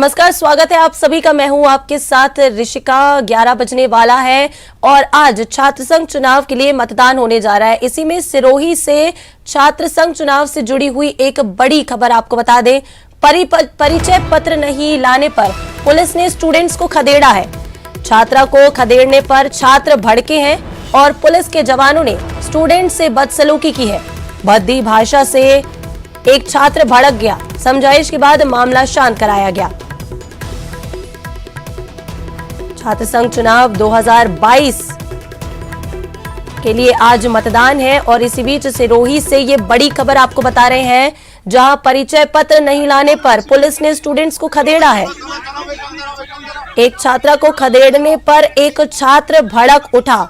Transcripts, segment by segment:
नमस्कार, स्वागत है आप सभी का। मैं हूं आपके साथ ऋषिका। 11 बजने वाला है और आज छात्र संघ चुनाव के लिए मतदान होने जा रहा है। इसी में सिरोही से छात्र संघ चुनाव से जुड़ी हुई एक बड़ी खबर आपको बता दें। परिचय पत्र नहीं लाने पर पुलिस ने स्टूडेंट्स को खदेड़ा है। छात्रा को खदेड़ने पर छात्र भड़के हैं और पुलिस के जवानों ने स्टूडेंट से बदसलूकी की है। भद्दी भाषा से एक छात्र भड़क गया। समझाइश के बाद मामला शांत कराया गया। छात्र संघ चुनाव 2022 के लिए आज मतदान है और इसी बीच सिरोही से ये बड़ी खबर आपको बता रहे हैं, जहां परिचय पत्र नहीं लाने पर पुलिस ने स्टूडेंट्स को खदेड़ा है। एक छात्रा को खदेड़ने पर एक छात्र भड़क उठा।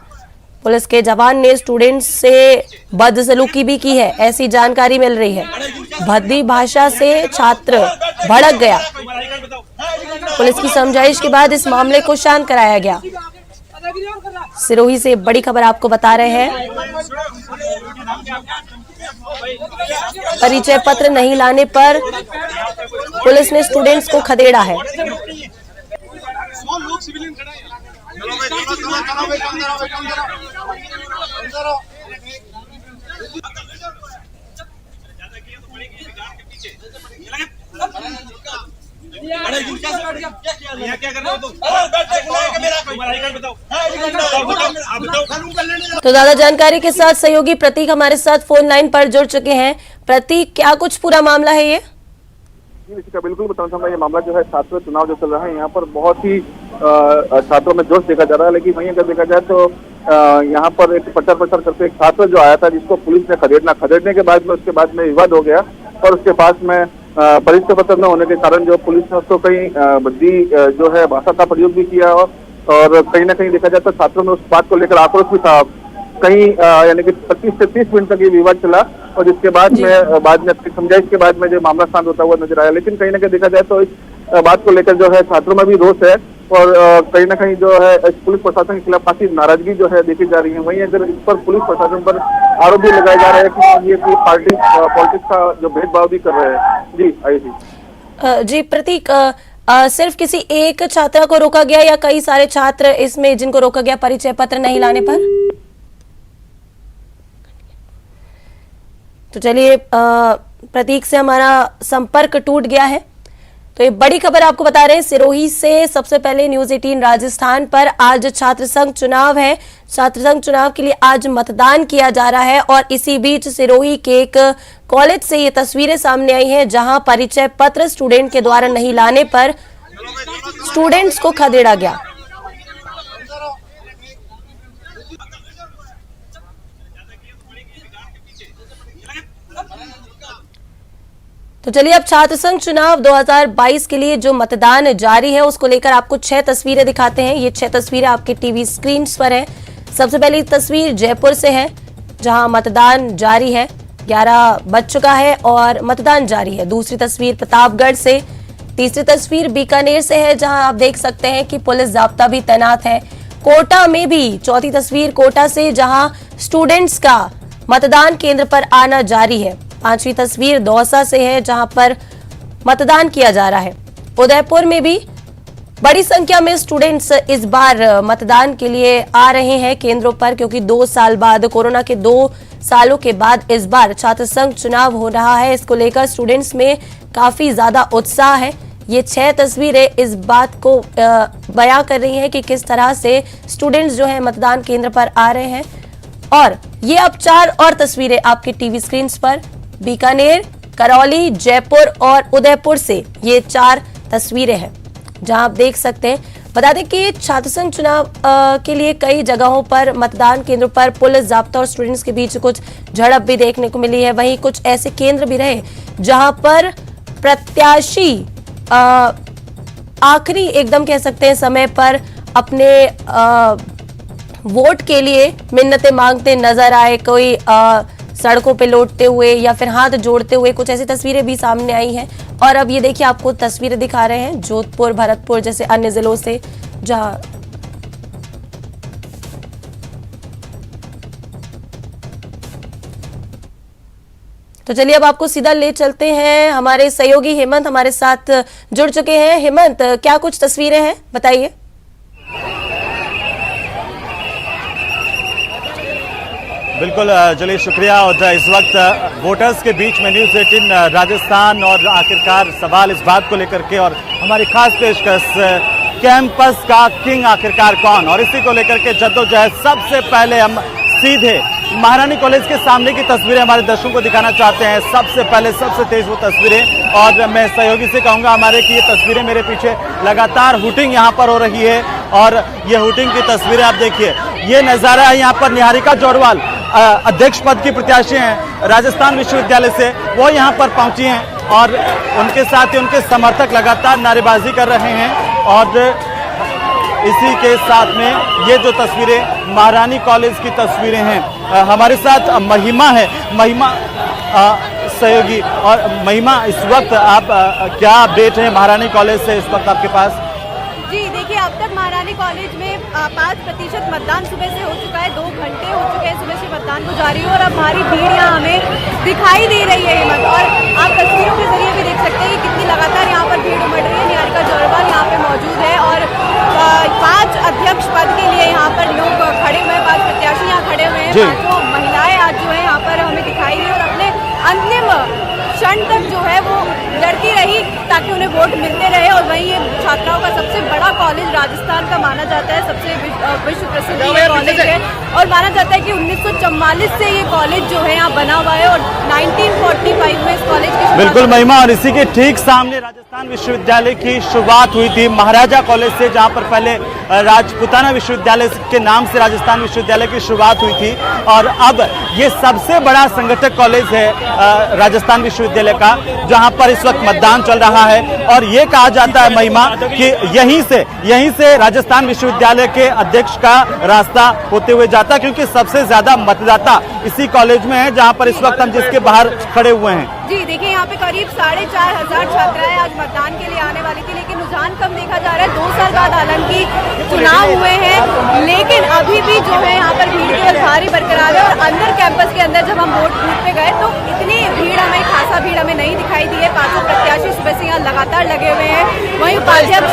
पुलिस के जवान ने स्टूडेंट्स से बदसलूकी भी की है, ऐसी जानकारी मिल रही है। भद्दी भाषा से छात्र भड़क गया। पुलिस की समझाइश के बाद इस मामले को शांत कराया गया। सिरोही से बड़ी खबर आपको बता रहे हैं। परिचय पत्र नहीं लाने पर पुलिस ने स्टूडेंट्स को खदेड़ा है। तो ज्यादा जानकारी के साथ सहयोगी प्रतीक हमारे साथ फोन लाइन पर जुड़ चुके हैं। प्रतीक, क्या कुछ पूरा मामला है ये? बिल्कुल बताना चाहूंगा। ये मामला जो है छात्र चुनाव जो चल रहा है, यहाँ पर बहुत ही छात्रों में जोश देखा जा रहा है। लेकिन वहीं अगर देखा जाए तो यहाँ पर एक प्रचार करते एक छात्र जो आया था, जिसको पुलिस ने खदेड़ने के बाद में उसके बाद में विवाद हो गया और उसके पास में परिचय पत्र न होने के कारण जो पुलिस ने उसको कहीं भद्दी जो है भाषा का प्रयोग भी किया और कहीं ना कहीं देखा जाए तो छात्रों में उस बात को लेकर आक्रोश भी था। कहीं यानी कि 25 से 30 मिनट तक ये विवाद चला और जिसके बाद में समझाइश के बाद में जो मामला शांत होता हुआ नजर आया। लेकिन कहीं ना कहीं देखा जाए तो इस बात को लेकर जो है छात्रों में भी रोष है और कहीं ना कहीं जो है पुलिस प्रशासन के खिलाफ काफी नाराजगी जो है देखी जा रही है। वहीं अगर इस पर पुलिस प्रशासन पर आरोप भी लगाए जा रहे हैं कि ये पॉलिटिक्स का जो भेदभाव भी कर रहे हैं। जी आयुषी। जी प्रतीक, सिर्फ किसी एक छात्रा को रोका गया या कई सारे छात्र इसमें जिनको रोका गया परिचय पत्र नहीं लाने पर? तो चलिए, प्रतीक से हमारा संपर्क टूट गया है। तो ये बड़ी खबर आपको बता रहे हैं सिरोही से। सबसे पहले न्यूज़ 18 राजस्थान पर आज छात्र संघ चुनाव है। छात्र संघ चुनाव के लिए आज मतदान किया जा रहा है और इसी बीच सिरोही के एक कॉलेज से ये तस्वीरें सामने आई हैं, जहां परिचय पत्र स्टूडेंट के द्वारा नहीं लाने पर स्टूडेंट्स को खदेड़ा गया। तो चलिए, अब छात्र संघ चुनाव 2022 के लिए जो मतदान जारी है उसको लेकर आपको 6 तस्वीरें दिखाते हैं। ये 6 तस्वीरें आपके टीवी स्क्रीन पर हैं। सबसे पहली तस्वीर जयपुर से है, जहां मतदान जारी है। 11 बज चुका है और मतदान जारी है। दूसरी तस्वीर प्रतापगढ़ से। तीसरी तस्वीर बीकानेर से है, जहां आप देख सकते हैं कि पुलिस जाब्ता भी तैनात है। कोटा में भी चौथी तस्वीर कोटा से, जहां स्टूडेंट्स का मतदान केंद्र पर आना जारी है। पांचवी तस्वीर दौसा से है, जहां पर मतदान किया जा रहा है। उदयपुर में भी बड़ी संख्या में स्टूडेंट्स इस बार मतदान के लिए आ रहे हैं केंद्रों पर, क्योंकि 2 साल बाद, कोरोना के 2 सालों के बाद इस बार छात्र संघ चुनाव हो रहा है। इसको लेकर स्टूडेंट्स में काफी ज्यादा उत्साह है। ये 6 तस्वीरें इस बात को बयां कर रही हैं कि किस तरह से स्टूडेंट्स जो है मतदान केंद्र पर आ रहे हैं। और ये अब 4 और तस्वीरें आपके टीवी स्क्रीन पर बीकानेर, करौली, जयपुर और उदयपुर से ये 4 तस्वीरें हैं, जहां आप देख सकते हैं। बता दें कि छात्र संघ चुनाव के लिए कई जगहों पर मतदान केंद्रों पर पुलिस जाब्ता और स्टूडेंट्स के बीच कुछ झड़प भी देखने को मिली है। वहीं कुछ ऐसे केंद्र भी रहे जहां पर प्रत्याशी आखिरी एकदम कह सकते हैं समय पर अपने वोट के लिए मिन्नतें मांगते नजर आए। कोई सड़कों पे लौटते हुए या फिर हाथ जोड़ते हुए, कुछ ऐसी तस्वीरें भी सामने आई हैं। और अब ये देखिए, आपको तस्वीरें दिखा रहे हैं जोधपुर, भरतपुर जैसे अन्य जिलों से, जहां तो चलिए अब आपको सीधा ले चलते हैं, हमारे सहयोगी हेमंत हमारे साथ जुड़ चुके हैं। हेमंत, क्या कुछ तस्वीरें हैं, बताइए। बिल्कुल, चलिए शुक्रिया। और इस वक्त वोटर्स के बीच में न्यूज़ 18 राजस्थान और आखिरकार सवाल इस बात को लेकर के और हमारी खास पेशकश कैंपस का किंग आखिरकार कौन, और इसी को लेकर के जद्दोजहद। सबसे पहले हम सीधे महारानी कॉलेज के सामने की तस्वीरें हमारे दर्शकों को दिखाना चाहते हैं। सबसे पहले सबसे तेज वो तस्वीरें, और मैं सहयोगी से कहूंगा हमारे कि ये तस्वीरें मेरे पीछे लगातार हुटिंग यहाँ पर हो रही है, और ये हुटिंग की तस्वीरें आप देखिए। ये नज़ारा है यहाँ पर निहारिका जोरवाल अध्यक्ष पद की प्रत्याशी हैं राजस्थान विश्वविद्यालय से, वो यहाँ पर पहुंची हैं और उनके साथ ही उनके समर्थक लगातार नारेबाजी कर रहे हैं। और इसी के साथ में ये जो तस्वीरें महारानी कॉलेज की तस्वीरें हैं, हमारे साथ महिमा है। महिमा सहयोगी, और महिमा इस वक्त आप क्या अपडेट है महारानी कॉलेज से इस वक्त आपके पास? जी देखिए, अब तक महारानी कॉलेज में 5% मतदान सुबह से हो चुका है। 2 घंटे हो चुके हैं सुबह से मतदान को जारी हो, और अब भारी भीड़ यहाँ हमें दिखाई दे रही है हेमंत। और आप तस्वीरों के जरिए भी देख सकते हैं कि कितनी लगातार यहाँ पर भीड़ उमड़ रही है। निहारिका जोरवाल यहाँ पे मौजूद है, और 5 अध्यक्ष पद के लिए यहाँ पर लोग खड़े हुए हैं, 5 प्रत्याशी यहाँ खड़े हुए हैं। 5 महिलाएं आज जो है यहाँ पर हमें दिखाई दी, और अपने अंतिम क्षण तक जो है वो लड़ती रही ताकि उन्हें वोट मिलते रहे। और वहीं ये छात्राओं का सबसे बड़ा कॉलेज राजस्थान का माना जाता है, सबसे विश्व प्रसिद्ध ये कॉलेज है, और माना जाता है कि 1944 से ये कॉलेज जो है यहाँ बना हुआ है, और 1945 में इस कॉलेज की बिल्कुल महिमा, और इसी के ठीक सामने राजस्थान विश्वविद्यालय की शुरुआत हुई थी महाराजा कॉलेज से, जहाँ पर पहले राजपूताना विश्वविद्यालय के नाम से राजस्थान विश्वविद्यालय की शुरुआत हुई थी। और अब ये सबसे बड़ा संगठक कॉलेज है राजस्थान विश्वविद्यालय का, जहां पर इस वक्त मतदान चल रहा है। और ये कहा जाता है महिमा कि यहीं से राजस्थान विश्वविद्यालय के अध्यक्ष का रास्ता होते हुए जाता, क्योंकि सबसे ज्यादा मतदाता इसी कॉलेज में है, जहां पर इस वक्त हम जिसके बाहर खड़े हुए हैं। जी देखिए, यहाँ पे करीब 4,500 छात्राएं आज मतदान के लिए आने वाली थी, लेकिन रुझान कम देखा जा रहा है। 2 साल बाद हालांकि चुनाव हुए हैं, लेकिन अभी भी जो है यहाँ पर भीड़ केवल भारी बरकरार है। और अंदर कैंपस के अंदर जब हम वोट बूथ पे गए तो इतनी भीड़ हमें खासा भीड़ हमें नहीं दिखाई दी है। 5 प्रत्याशी सुबह से यहाँ लगातार लगे हुए हैं। वहीं उपाध्यक्ष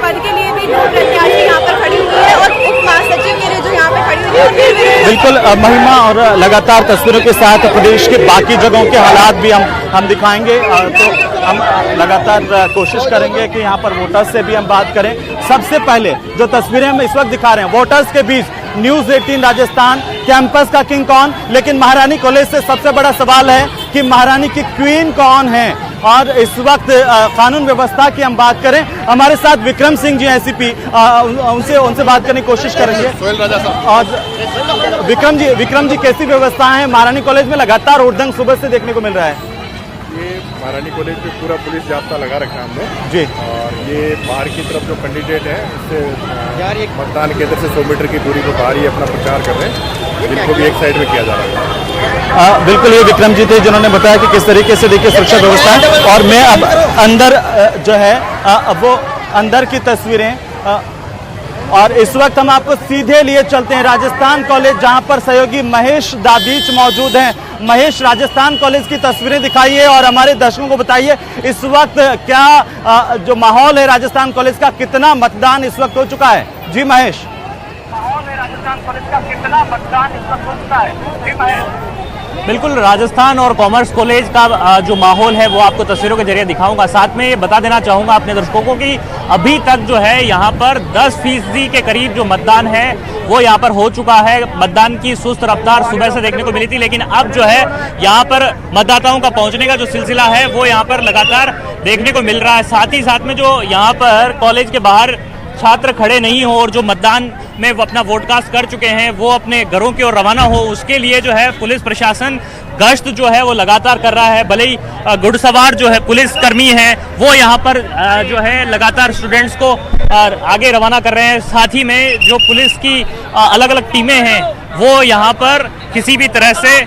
पद के लिए भी 2 प्रत्याशी यहाँ पर खड़ी हुई है, और उप महासचिव के लिए जो यहाँ पे खड़ी हुई है। बिल्कुल महिमा, और लगातार तस्वीरों के साथ प्रदेश के बाकी जगहों के हालात भी हम दिखाएंगे। तो हम लगातार कोशिश करेंगे कि यहाँ पर वोटर्स से भी हम बात करें। सबसे पहले जो तस्वीरें हम इस वक्त दिखा रहे हैं वोटर्स के बीच, न्यूज़ 18 राजस्थान, कैंपस का किंग कौन, लेकिन महारानी कॉलेज से सबसे बड़ा सवाल है कि महारानी की क्वीन कौन है। और इस वक्त कानून व्यवस्था की हम बात करें, हमारे साथ विक्रम सिंह जी एसीपी, उनसे बात करने की कोशिश करेंगे। और विक्रम जी कैसी व्यवस्था है महारानी कॉलेज में? लगातार उड़दंग सुबह से देखने को मिल रहा है। ये महारानी कॉलेज पे पूरा पुलिस जाब्ता लगा रखा है हमने जी, और ये बाहर की तरफ जो कैंडिडेट है उससे मतदान केंद्र से 100 मीटर की दूरी पर बाहर ही अपना प्रचार कर रहे हैं, जिनको भी एक साइड में किया जा रहा है। बिल्कुल, ये विक्रम जी थे जिन्होंने बताया कि किस तरीके से देखिए सुरक्षा व्यवस्था है। और मैं अब अंदर जो है वो अंदर की तस्वीरें, और इस वक्त हम आपको सीधे लिए चलते हैं राजस्थान कॉलेज, जहां पर सहयोगी महेश दादीच मौजूद हैं। महेश, राजस्थान कॉलेज की तस्वीरें दिखाइए और हमारे दर्शकों को बताइए इस वक्त क्या जो माहौल है राजस्थान कॉलेज का, कितना मतदान इस वक्त हो चुका है? जी महेश। माहौल है राजस्थान कॉलेज का, कितना मतदान इस वक्त हो चुका है? जी महेश। बिल्कुल, राजस्थान और कॉमर्स कॉलेज का जो माहौल है वो आपको तस्वीरों के जरिए दिखाऊंगा। साथ में ये बता देना चाहूँगा अपने दर्शकों को कि अभी तक जो है यहाँ पर 10% के करीब जो मतदान है वो यहाँ पर हो चुका है। मतदान की सुस्त रफ्तार सुबह से देखने को मिली थी, लेकिन अब जो है यहाँ पर मतदाताओं का पहुँचने का जो सिलसिला है वो यहाँ पर लगातार देखने को मिल रहा है। साथ ही साथ में जो यहाँ पर कॉलेज के बाहर छात्र खड़े नहीं हो और जो मतदान में वो अपना वोट कास्ट कर चुके हैं वो अपने घरों की ओर रवाना हो, उसके लिए जो है पुलिस प्रशासन गश्त जो है वो लगातार कर रहा है। भले ही घुड़सवार जो है पुलिस कर्मी हैं वो यहाँ पर जो है लगातार स्टूडेंट्स को आगे रवाना कर रहे हैं। साथ ही में जो पुलिस की अलग अलग टीमें हैं वो यहाँ पर किसी भी तरह से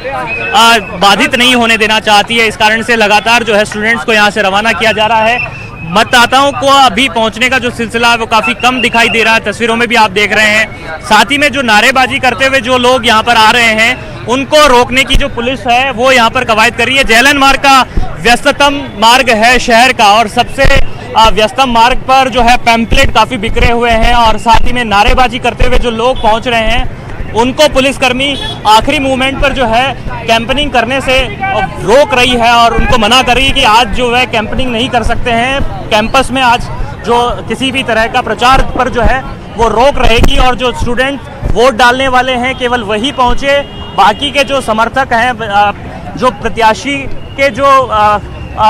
बाधित नहीं होने देना चाहती है। इस कारण से लगातार जो है स्टूडेंट्स को यहाँ से रवाना किया जा रहा है। मतदाताओं को अभी पहुंचने का जो सिलसिला है वो काफी कम दिखाई दे रहा है, तस्वीरों में भी आप देख रहे हैं। साथ ही में जो नारेबाजी करते हुए जो लोग यहाँ पर आ रहे हैं उनको रोकने की जो पुलिस है वो यहाँ पर कवायद कर रही है। जेएलएन मार्ग का व्यस्ततम मार्ग है शहर का, और सबसे व्यस्तम मार्ग पर जो है पैम्पलेट काफी बिखरे हुए हैं, और साथ ही में नारेबाजी करते हुए जो लोग पहुंच रहे हैं उनको पुलिसकर्मी आखिरी मूवमेंट पर जो है कैंपेनिंग करने से रोक रही है, और उनको मना कर रही है कि आज जो है कैंपेनिंग नहीं कर सकते हैं कैंपस में। आज जो किसी भी तरह का प्रचार पर जो है वो रोक रहेगी, और जो स्टूडेंट वोट डालने वाले हैं केवल वही पहुंचे। बाकी के जो समर्थक हैं, जो प्रत्याशी के जो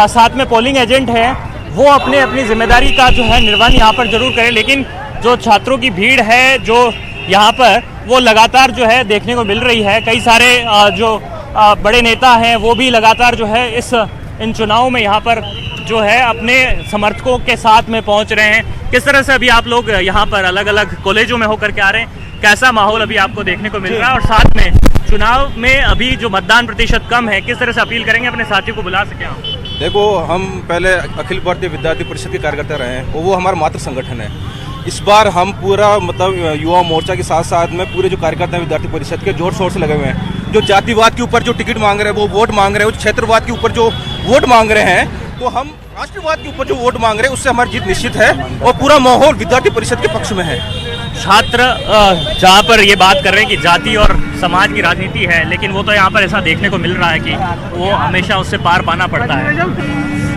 साथ में पोलिंग एजेंट हैं, वो अपने अपनी जिम्मेदारी का जो है निर्वहन यहाँ पर जरूर करें। लेकिन जो छात्रों की भीड़ है जो यहाँ पर, वो लगातार जो है देखने को मिल रही है। कई सारे जो बड़े नेता हैं वो भी लगातार जो है इन चुनाव में यहाँ पर जो है अपने समर्थकों के साथ में पहुँच रहे हैं। किस तरह से अभी आप लोग यहाँ पर अलग अलग कॉलेजों में होकर के आ रहे हैं, कैसा माहौल अभी आपको देखने को मिल रहा है, और साथ में चुनाव में अभी जो मतदान प्रतिशत कम है, किस तरह से अपील करेंगे अपने साथियों को बुला सके आप? देखो, हम पहले अखिल भारतीय विद्यार्थी परिषद के कार्यकर्ता रहे हैं, और वो हमारा मातृ संगठन है। इस बार हम पूरा मतलब युवा मोर्चा के साथ साथ में पूरे जो कार्यकर्ता विद्यार्थी परिषद के जोर शोर से लगे हुए हैं। जो जातिवाद के ऊपर जो टिकट मांग रहे हैं, वो वोट मांग रहे हैं, क्षेत्रवाद के ऊपर जो वोट मांग रहे हैं, तो हम राष्ट्रवाद के ऊपर जो वोट मांग रहे हैं उससे हमारी जीत निश्चित है, और पूरा माहौल विद्यार्थी परिषद के पक्ष में है। छात्र जहाँ पर ये बात कर रहे हैं कि जाति और समाज की राजनीति है, लेकिन वो तो यहाँ पर ऐसा देखने को मिल रहा है कि वो हमेशा उससे पार पाना पड़ता है।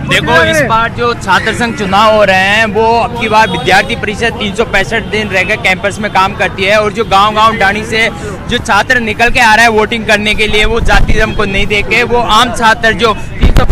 देखो, इस बार जो छात्र संघ चुनाव हो रहे हैं वो अब की बार विद्यार्थी परिषद 365 दिन रहकर कैंपस में काम करती है, और जो गांव-गांव डाणी से जो छात्र निकल के आ रहे हैं वोटिंग करने के लिए, वो जाति धर्म को नहीं देखे, वो आम छात्र जो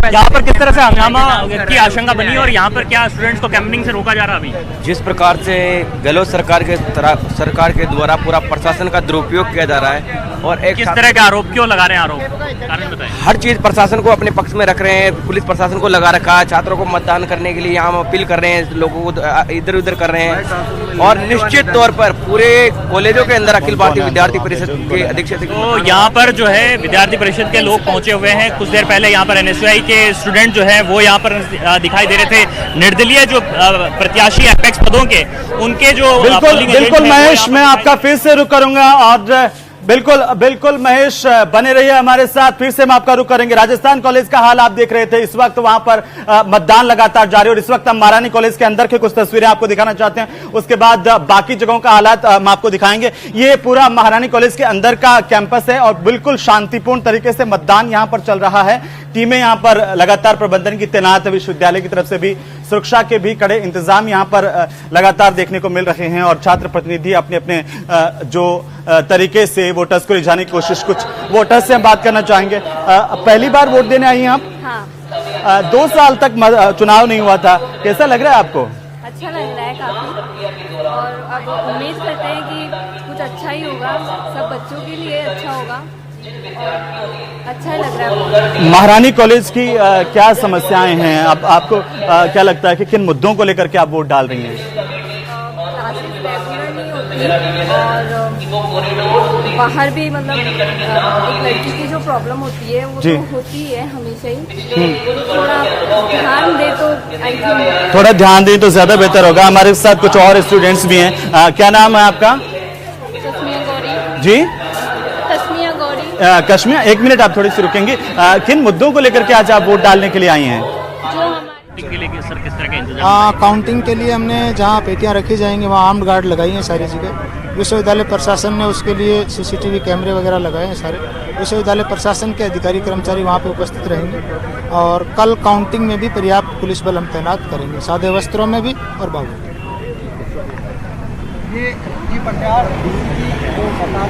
यहाँ पर किस तरह से हंगामा की आशंका बनी, और यहाँ पर क्या स्टूडेंट्स को कैंपेनिंग से रोका जा रहा है अभी? जिस प्रकार से गहलोत सरकार के द्वारा पूरा प्रशासन का दुरुपयोग किया जा रहा है, और एक किस तरह के आरोप क्यों लगा रहे हैं, आरोप कारण बताएं। हर चीज प्रशासन को अपने पक्ष में रख रहे हैं, पुलिस प्रशासन को लगा रखा है, छात्रों को मतदान करने के लिए यहाँ अपील कर रहे हैं, लोगों को इधर उधर कर रहे हैं, और निश्चित तौर पर पूरे कॉलेजों के अंदर अखिल भारतीय विद्यार्थी परिषद के अध्यक्ष तो यहाँ पर जो है विद्यार्थी परिषद के लोग पहुंचे हुए हैं। कुछ देर पहले यहाँ पर NSUI के स्टूडेंट जो है वो यहाँ पर दिखाई दे रहे थे। निर्दलीय जो प्रत्याशी अपेक्स पदों के, उनके जो बिल्कुल महेश, मैं आपका फिर से रुख करूंगा, और बिल्कुल महेश बने रहिए हमारे साथ। फिर से हम आपका रुख करेंगे। राजस्थान कॉलेज का हाल आप देख रहे थे, इस वक्त वहां पर मतदान लगातार जारी, और इस वक्त हम महारानी कॉलेज के अंदर के कुछ तस्वीरें आपको दिखाना चाहते हैं, उसके बाद बाकी जगहों का हालात हम आपको दिखाएंगे। ये पूरा महारानी कॉलेज के अंदर का कैंपस है, और बिल्कुल शांतिपूर्ण तरीके से मतदान यहां पर चल रहा है। टीमें यहां पर लगातार प्रबंधन की तैनात है, विश्वविद्यालय की तरफ से भी सुरक्षा के भी कड़े इंतजाम यहां पर लगातार देखने को मिल रहे हैं, और छात्र प्रतिनिधि अपने अपने जो तरीके से वोटर्स को रिझाने की कोशिश, कुछ वोटर्स से हम बात करना चाहेंगे। पहली बार वोट देने आई हैं आप? हाँ। 2 साल तक चुनाव नहीं हुआ था, कैसा लग रहा है आपको? अच्छा लग रहा है काफी, और अब उम्मीद करते हैं कि कुछ अच्छा ही होगा, सब बच्चों के लिए अच्छा होगा, अच्छा लग रहा है। महारानी कॉलेज की क्या समस्याएं हैं? अब आपको क्या लगता है कि किन मुद्दों को लेकर के आप वोट डाल रही हैं? क्लासेस रेगुलर नहीं होती, और बाहर भी मतलब एक लड़की की जो प्रॉब्लम होती है वो तो होती है हमेशा ही, थोड़ा ध्यान दे तो आई थिंक, थोड़ा ध्यान दें तो ज्यादा बेहतर होगा। हमारे साथ कुछ और स्टूडेंट्स भी हैं। क्या नाम है आपका? तस्मिया गौरी। जी, तस्मिया गौरी। कश्मीर, 1 मिनट आप थोड़ी सी रुकेंगे। किन मुद्दों को लेकर के आज आप वोट डालने के लिए आई हैं? जो हमारे के लिए सर किस तरह के इंतजाम? काउंटिंग के लिए हमने जहाँ पेटियाँ रखी जाएंगी वहाँ आर्म्ड गार्ड लगाई हैं सारी जगह। विश्वविद्यालय प्रशासन ने उसके लिए CCTV कैमरे वगैरह लगाए हैं सारे। विश्वविद्यालय प्रशासन के अधिकारी कर्मचारी वहाँ पे उपस्थित रहेंगे, और कल काउंटिंग में भी पर्याप्त पुलिस बल हम तैनात करेंगे, सादे वस्त्रों में भी और बाबू। ये प्रचार जो सरकार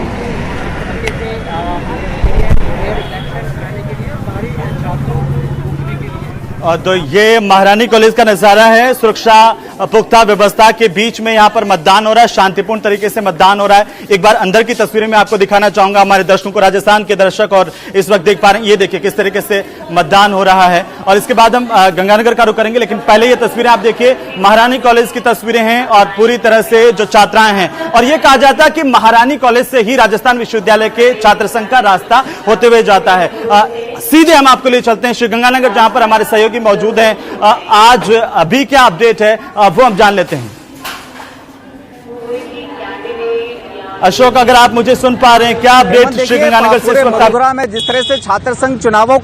तो ये महारानी कॉलेज का नजारा है। सुरक्षा पुख्ता व्यवस्था के बीच में यहाँ पर मतदान हो रहा है, शांतिपूर्ण तरीके से मतदान हो रहा है। एक बार अंदर की तस्वीरें मैं आपको दिखाना चाहूंगा हमारे दर्शकों को। राजस्थान के दर्शक और इस वक्त देख पा रहे हैं, ये देखिए किस तरीके से मतदान हो रहा है, और इसके बाद हम गंगानगर का रुख करेंगे। लेकिन पहले ये तस्वीरें आप देखिए, महारानी कॉलेज की तस्वीरें हैं, और पूरी तरह से जो छात्राएं हैं, और ये कहा जाता है कि महारानी कॉलेज से ही राजस्थान विश्वविद्यालय के छात्र संघ का रास्ता होते हुए जाता है। सीधे हम आपको लिए चलते हैं श्रीगंगानगर, जहां पर हमारे सहयोगी मौजूद हैं। आज अभी क्या अपडेट है वो हम जान लेते हैं। अशोक, अगर आप मुझे सुन पा रहे हैं, क्या अपडेट श्रीगंगानगर से इस वक्त मथुरा में जिस तरह से छात्र संघ चुनावों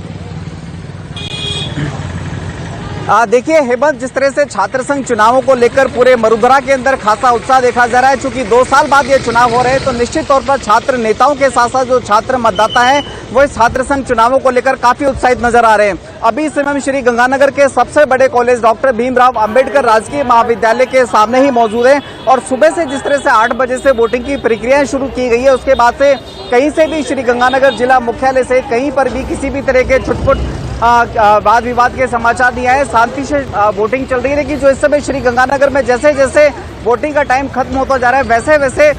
देखिए हेमंत, जिस तरह से छात्र संघ चुनावों को लेकर पूरे मरुधरा के अंदर खासा उत्साह देखा जा रहा है। चूंकि 2 साल बाद ये चुनाव हो रहे हैं तो निश्चित तौर पर छात्र नेताओं के साथ साथ जो छात्र मतदाता हैं वो इस छात्र संघ चुनावों को लेकर काफी उत्साहित नजर आ रहे हैं। अभी इस समय हम श्री गंगानगर के सबसे बड़े कॉलेज डॉक्टर भीमराव अंबेडकर राजकीय महाविद्यालय के सामने ही मौजूद है और सुबह से जिस तरह से 8 बजे से वोटिंग की प्रक्रियाएं शुरू की गई है, उसके बाद से कहीं से भी श्री गंगानगर जिला मुख्यालय से कहीं पर भी किसी भी तरह के छुटपुट वाद विवाद के समाचार नहीं आए। शांति से वोटिंग चल रही है। लेकिन जो इस समय श्री गंगानगर में जैसे जैसे वोटिंग का टाइम खत्म होता जा रहा है वैसे वैसे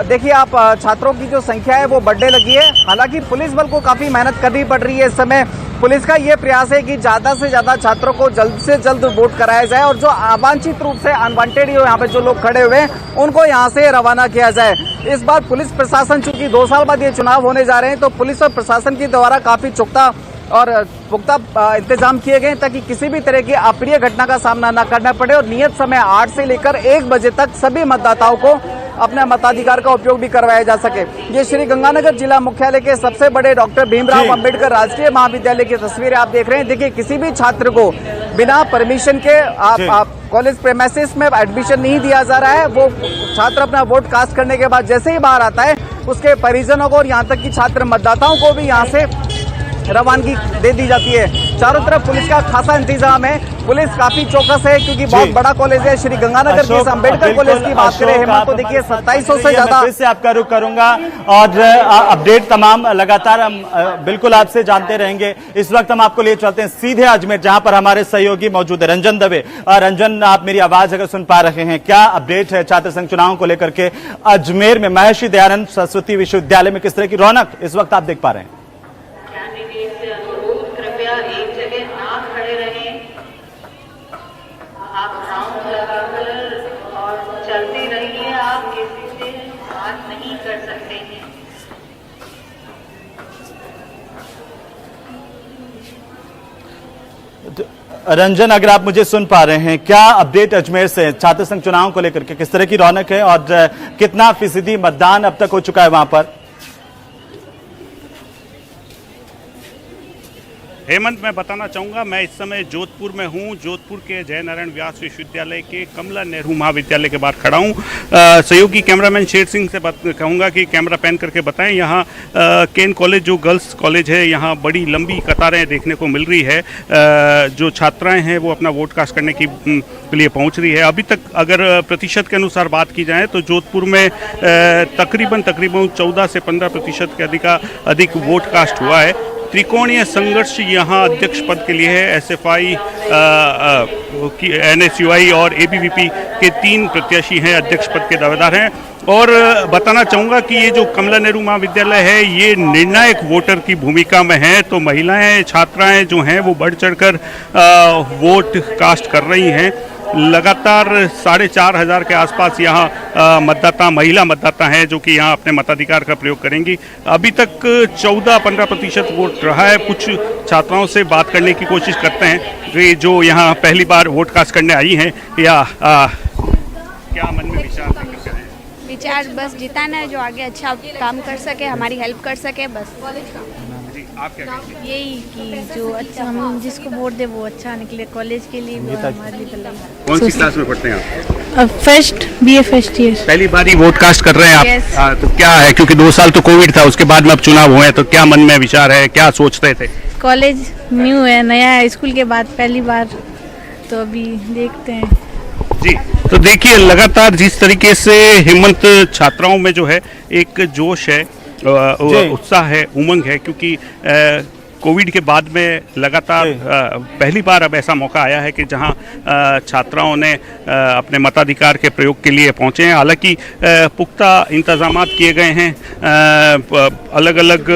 देखिए आप छात्रों की जो संख्या है वो बढ़ने लगी है। हालांकि पुलिस बल को काफी मेहनत करनी पड़ रही है। इस समय पुलिस का ये प्रयास है कि ज्यादा से ज्यादा छात्रों को जल्द से जल्द वोट कराया जाए और जो अवांछित रूप से अनवांटेड यहाँ पे जो लोग खड़े हुए हैं उनको यहाँ से रवाना किया जाए। इस बार पुलिस प्रशासन, चूंकि 2 साल बाद ये चुनाव होने जा रहे हैं, तो पुलिस और प्रशासन के द्वारा काफी और पुख्ता इंतजाम किए गए ताकि किसी भी तरह की अप्रिय घटना का सामना न करना पड़े और नियत समय 8 से लेकर 1 बजे तक सभी मतदाताओं को अपने मताधिकार का उपयोग भी करवाया जा सके। ये श्री गंगानगर जिला मुख्यालय के सबसे बड़े डॉक्टर भीमराव अंबेडकर राजकीय महाविद्यालय की तस्वीरें आप देख रहे हैं। देखिए, किसी भी छात्र को बिना परमिशन के कॉलेज प्रेमाइसिस में एडमिशन नहीं दिया जा रहा है। वो छात्र अपना वोट कास्ट करने के बाद जैसे ही बाहर आता है उसके परिजनों को और यहाँ तक कि छात्र मतदाताओं को भी यहाँ से रवानगी दे दी जाती है। चारों तरफ पुलिस का खासा इंतजाम है। पुलिस काफी चौकस है क्योंकि बहुत बड़ा कॉलेज है। श्री गंगानगर के अंबेडकर कॉलेज की बात करें हेमंत, तो देखिए 2700 से ज्यादा। फिर से आपका रुख करूंगा और अपडेट तमाम लगातार हम बिल्कुल आपसे जानते रहेंगे। इस वक्त हम आपको ले चलते हैं सीधे अजमेर, जहां पर हमारे सहयोगी मौजूद है रंजन दवे। रंजन, आप मेरी आवाज अगर सुन पा रहे हैं, क्या अपडेट है छात्र संघ चुनाव को लेकर के अजमेर में महर्षि दयानंद सरस्वती विश्वविद्यालय में किस तरह की रौनक इस वक्त आप देख पा रहे हैं? एक जगह ना खड़े रहें, आप राउंड लगाकर और चलते रहिए। आप किसी से बात नहीं कर सकते हैं। रंजन, अगर आप मुझे सुन पा रहे हैं, क्या अपडेट अजमेर से छात्र संघ चुनाव को लेकर के किस तरह की रौनक है और कितना फीसदी मतदान अब तक हो चुका है वहां पर? हेमंत, मैं बताना चाहूँगा, मैं इस समय जोधपुर में हूँ। जोधपुर के जय नारायण व्यास विश्वविद्यालय के कमला नेहरू महाविद्यालय के बाहर खड़ा हूँ। सहयोगी कैमरामैन शेर सिंह से कहूँगा कि कैमरा पैन करके बताएं। यहाँ केन कॉलेज जो गर्ल्स कॉलेज है, यहाँ बड़ी लंबी कतारें देखने को मिल रही है। जो छात्राएँ हैं वो अपना वोट कास्ट करने के लिए पहुँच रही है। अभी तक अगर प्रतिशत के अनुसार बात की जाए तो जोधपुर में तकरीबन 14 से 15% के अधिक वोट कास्ट हुआ है। त्रिकोणीय संघर्ष यहाँ अध्यक्ष पद के लिए है। SFI, NSUI और ABVP के 3 प्रत्याशी हैं, अध्यक्ष पद के दावेदार हैं। और बताना चाहूँगा कि ये जो कमला नेहरू महाविद्यालय है ये निर्णायक वोटर की भूमिका में है। तो महिलाएं, छात्राएं जो हैं वो बढ़ चढ़कर वोट कास्ट कर रही हैं। लगातार 4,500 के आसपास यहाँ महिला मतदाता हैं जो कि यहाँ अपने मताधिकार का प्रयोग करेंगी। अभी तक 14-15% वोट रहा है। कुछ छात्राओं से बात करने की कोशिश करते हैं जो यहाँ पहली बार वोट कास्ट करने आई हैं, या क्या मन में विचार बस जिताना है, जो आगे अच्छा काम कर सके, हमारी हेल्प कर सके, बस। आप क्या कहते हैं? यही कि जो अच्छा हम जिसको वोट दे वो अच्छा निकले कॉलेज के लिए, वो हमारे लिए। कौन सी क्लास में पढ़ते हैं आप? First BA first year. पहली बार ही वोट कास्ट कर रहे हैं आप? yes. तो क्या है, क्योंकि 2 साल तो कोविड था, उसके बाद में अब चुनाव हुए हैं, तो क्या मन में विचार है, क्या सोच रहे थे? कॉलेज न्यू है, नया है, स्कूल के बाद पहली बार, तो अभी देखते हैं जी। तो देखिए, लगातार जिस तरीके से हेमंत छात्राओं में जो है एक जोश है, उत्साह है, उमंग है, क्योंकि कोविड के बाद में लगातार पहली बार अब ऐसा मौका आया है कि जहां छात्राओं ने अपने मताधिकार के प्रयोग के लिए पहुंचे हैं। हालांकि पुख्ता इंतजामात किए गए हैं, अलग अलग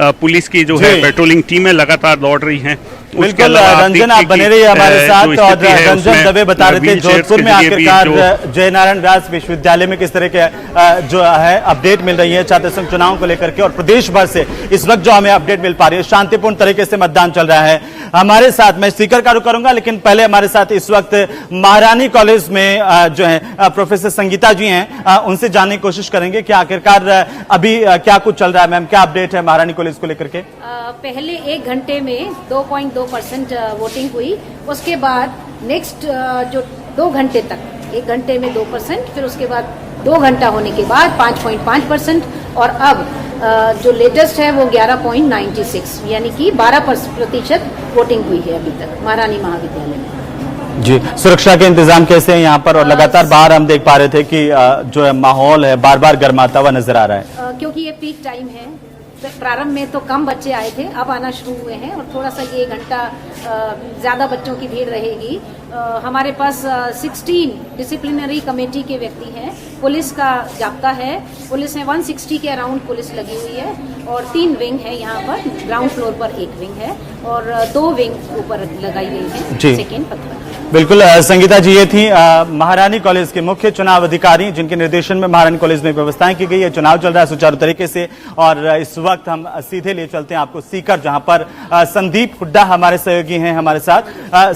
पुलिस की जो है पेट्रोलिंग टीमें लगातार दौड़ रही हैं। बिल्कुल रंजन, आप बने रहिए हमारे साथ। और रंजन दवे बता रहे थे जोधपुर में आखिरकार जयनारायण व्यास विश्वविद्यालय में किस तरह के जो है अपडेट मिल रही है छात्र संघ चुनाव को लेकर के, और प्रदेश भर से इस वक्त जो हमें अपडेट मिल पा रही है, शांतिपूर्ण तरीके से मतदान चल रहा है। हमारे साथ मैं स्पीकर का रुख करूंगा, लेकिन पहले हमारे साथ इस वक्त महारानी कॉलेज में जो है प्रोफेसर संगीता जी हैं, उनसे जानने की कोशिश करेंगे कि आखिरकार अभी क्या कुछ चल रहा है। मैम, क्या अपडेट है महारानी कॉलेज को लेकर के? पहले 1 घंटे में 2.2% वोटिंग हुई। उसके बाद नेक्स्ट जो 2 घंटे तक, 1 घंटे में 2%, फिर उसके बाद 2 घंटा होने के बाद 5.5%, और अब जो लेटेस्ट है वो 11.96, यानी कि 12% वोटिंग हुई है अभी तक महारानी महाविद्यालय में। जी, सुरक्षा के इंतजाम कैसे हैं यहाँ पर? और लगातार बाहर हम देख पा रहे थे कि जो है माहौल है बार बार गर्माता हुआ नजर आ रहा है। क्योंकि ये पीक टाइम है, प्रारंभ में तो कम बच्चे आए थे, अब आना शुरू हुए हैं, और थोड़ा सा ये घंटा ज़्यादा बच्चों की भीड़ रहेगी। हमारे पास 16 डिसिप्लिनरी कमेटी के व्यक्ति हैं, पुलिस का जाब्ता है, पुलिस में 160 के अराउंड पुलिस लगी हुई है, और 3 विंग है यहाँ पर। ग्राउंड फ्लोर पर 1 विंग है और 2 विंग ऊपर लगाई गई है सेकेंड पत्थर। बिल्कुल संगीता जी, ये थी महारानी कॉलेज के मुख्य चुनाव अधिकारी, जिनके निर्देशन में महारानी कॉलेज में व्यवस्थाएं की गई है। चुनाव चल रहा है सुचारू तरीके से, और इस वक्त हम सीधे ले चलते हैं आपको सीकर, जहां पर संदीप हुड्डा हमारे सहयोगी हैं हमारे साथ।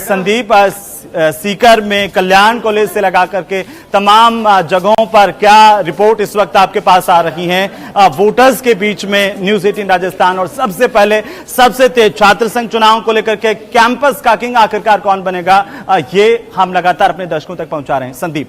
संदीप, सीकर में कल्याण कॉलेज से लगा करके तमाम जगहों पर क्या रिपोर्ट इस वक्त आपके पास आ रही हैं वोटर्स के बीच में न्यूज 18 राजस्थान? और सबसे पहले सबसे तेज छात्र संघ चुनाव को लेकर के कैंपस का किंग आखिरकार कौन बनेगा, ये हम लगातार अपने दर्शकों तक पहुंचा रहे हैं। संदीप,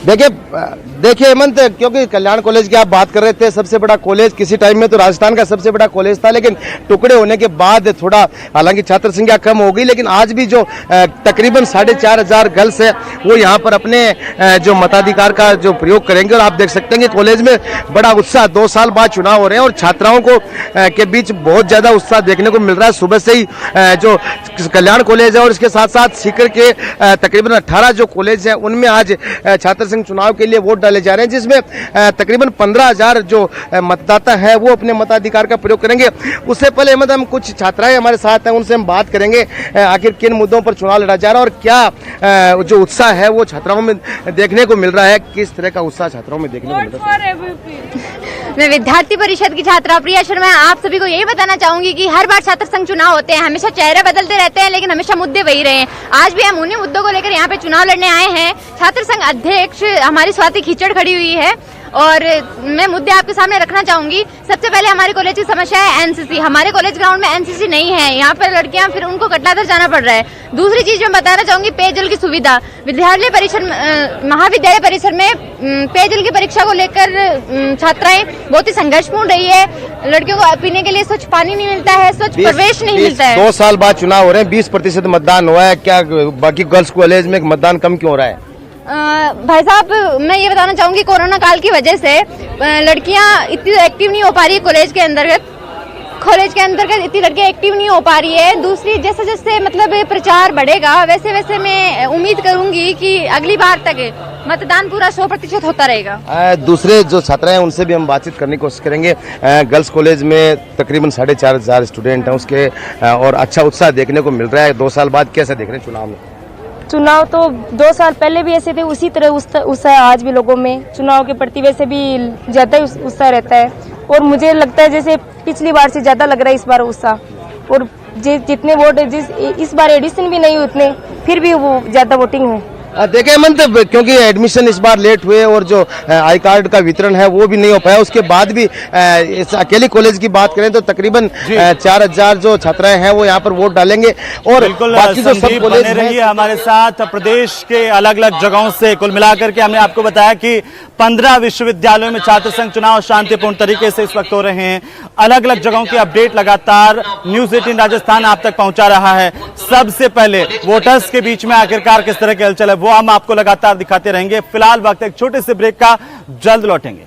देखिए हेमंत, क्योंकि कल्याण कॉलेज की आप बात कर रहे थे, सबसे बड़ा कॉलेज किसी टाइम में तो राजस्थान का सबसे बड़ा कॉलेज था, लेकिन टुकड़े होने के बाद थोड़ा हालांकि छात्र संख्या कम हो गई, लेकिन आज भी जो तकरीबन 4,500 गर्ल्स है वो यहाँ पर अपने जो मताधिकार का जो प्रयोग करेंगे। और आप देख सकते हैं कि कॉलेज में बड़ा उत्साह, 2 साल बाद चुनाव हो रहे हैं और छात्राओं को के बीच बहुत ज्यादा उत्साह देखने को मिल रहा है। सुबह से ही जो कल्याण कॉलेज है और इसके साथ साथ सीकर के तकरीबन 18 जो कॉलेज है उनमें आज छात्र संघ चुनाव के लिए वोट डाले जा रहे हैं, जिसमें तकरीबन 15,000 जो मतदाता है वो अपने मताधिकार का प्रयोग करेंगे। उससे पहले अहमद, हम कुछ छात्राएं हमारे साथ हैं, उनसे हम बात करेंगे आखिर किन मुद्दों पर चुनाव लड़ा जा रहा है और क्या जो उत्साह है वो छात्राओं में देखने को मिल रहा है, किस तरह का उत्साह छात्राओं में देखने को मिल रहा है। मैं विद्यार्थी परिषद की छात्रा प्रिया शर्मा आप सभी को यही बताना चाहूंगी कि हर बार छात्र संघ चुनाव होते हैं, हमेशा चेहरे बदलते रहते हैं, लेकिन हमेशा मुद्दे वही रहे हैं। आज भी हम उन्हीं मुद्दों को लेकर यहाँ पे चुनाव लड़ने आए हैं। छात्र संघ अध्यक्ष हमारी स्वाति खीचड़ खड़ी हुई है और मैं मुद्दे आपके सामने रखना चाहूंगी। सबसे पहले हमारे कॉलेज की समस्या है एनसीसी। हमारे कॉलेज ग्राउंड में एनसीसी नहीं है, यहाँ पर लड़कियां फिर उनको कटलादर जाना पड़ रहा है। दूसरी चीज मैं बताना चाहूंगी, पेयजल की सुविधा। विद्यालय परिसर महाविद्यालय परिसर में पेयजल की परीक्षा को लेकर छात्राएं बहुत ही संघर्षपूर्ण रही है। लड़कियों को पीने के लिए स्वच्छ पानी नहीं मिलता है, स्वच्छ प्रवेश नहीं मिलता है। 2 साल बाद चुनाव हो रहे हैं, 20% मतदान हुआ है, क्या बाकी गर्ल्स कॉलेज में मतदान कम क्यों हो रहा है? भाई साहब, मैं ये बताना चाहूंगी कोरोना काल की वजह से लड़कियां इतनी एक्टिव नहीं हो पा रही है कॉलेज के अंतर्गत इतनी लड़कियां एक्टिव नहीं हो पा रही है। दूसरी, जैसे जैसे मतलब प्रचार बढ़ेगा वैसे वैसे मैं उम्मीद करूंगी कि अगली बार तक मतदान पूरा 100% होता रहेगा। दूसरे जो छात्र हैं उनसे भी हम बातचीत करने की कोशिश करेंगे। गर्ल्स कॉलेज में तकरीबन 4,500 स्टूडेंट हैं उसके और अच्छा उत्साह देखने को मिल रहा है। 2 साल बाद कैसा देख रहे हैं चुनाव में? चुनाव तो 2 साल पहले भी ऐसे थे, उसी तरह उत्साह आज भी लोगों में चुनाव के प्रति वैसे भी ज्यादा उत्साह रहता है। और मुझे लगता है जैसे पिछली बार से ज्यादा लग रहा है इस बार उत्साह। और जितने वोट इस बार एडिशन भी नहीं उतने, फिर भी वो ज्यादा वोटिंग है। देखिए हेमंत, क्योंकि एडमिशन इस बार लेट हुए और जो आई कार्ड का वितरण है वो भी नहीं हो पाया, उसके बाद भी इस अकेली कॉलेज की बात करें तो तकरीबन 4,000 जो छात्राएं हैं वो यहाँ पर वोट डालेंगे। और बिल्कुल संदीप बने रहिए हमारे साथ। प्रदेश के अलग अलग जगहों से कुल मिलाकर के हमने आपको बताया कि 15 विश्वविद्यालयों में छात्र संघ चुनाव शांतिपूर्ण तरीके से इस वक्त हो रहे हैं। अलग अलग जगहों की अपडेट लगातार न्यूज 18 राजस्थान आप तक पहुंचा रहा है। सबसे पहले वोटर्स के बीच में आखिरकार किस तरह की हलचल है वो हम आपको लगातार दिखाते रहेंगे। फिलहाल वक्त एक छोटे से ब्रेक का, जल्द लौटेंगे।